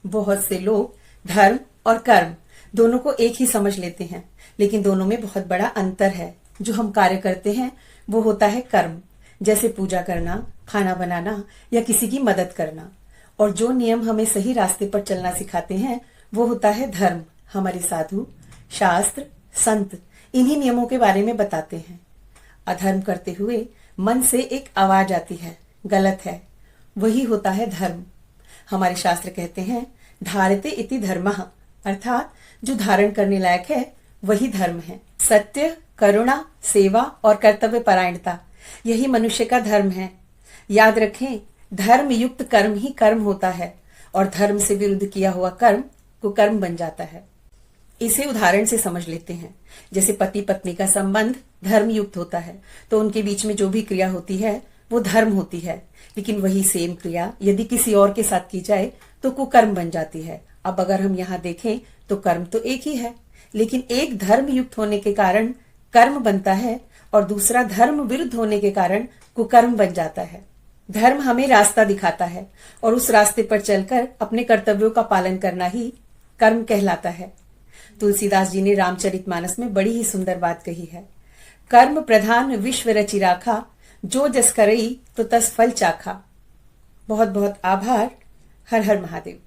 बहुत से लोग धर्म और कर्म दोनों को एक ही समझ लेते हैं, लेकिन दोनों में बहुत बड़ा अंतर है। जो हम कार्य करते हैं वो होता है कर्म, जैसे पूजा करना, खाना बनाना या किसी की मदद करना। और जो नियम हमें सही रास्ते पर चलना सिखाते हैं वो होता है धर्म। हमारे साधु, शास्त्र, संत इन्हीं नियमों के बारे में बताते हैं। अधर्म करते हुए मन से एक आवाज आती है, गलत है, वही होता है धर्म। हमारे शास्त्र कहते हैं धारते इति धर्मः, अर्थात जो धारण करने लायक है वही धर्म है। सत्य, करुणा, सेवा और कर्तव्य परायणता यही मनुष्य का धर्म है। याद रखें, धर्म युक्त कर्म ही कर्म होता है और धर्म से विरुद्ध किया हुआ कर्म कुकर्म बन जाता है। इसे उदाहरण से समझ लेते हैं। जैसे पति पत्नी का संबंध धर्म युक्त होता है तो उनके बीच में जो भी क्रिया होती है वो धर्म होती है, लेकिन वही सेम क्रिया यदि किसी और के साथ की जाए तो कुकर्म बन जाती है। अब अगर हम यहाँ देखें तो कर्म तो एक ही है, लेकिन एक धर्म युक्त होने के कारण कर्म बनता है और दूसरा धर्म विरुद्ध होने के कारण कुकर्म बन जाता है। धर्म हमें रास्ता दिखाता है और उस रास्ते पर चलकर अपने कर्तव्यों का पालन करना ही कर्म कहलाता है। तुलसीदास जी ने रामचरितमानस में बड़ी ही सुंदर बात कही है, कर्म प्रधान विश्व रचि राखा, जो जस करई तो तस फल चाखा। बहुत बहुत आभार। हर हर महादेव।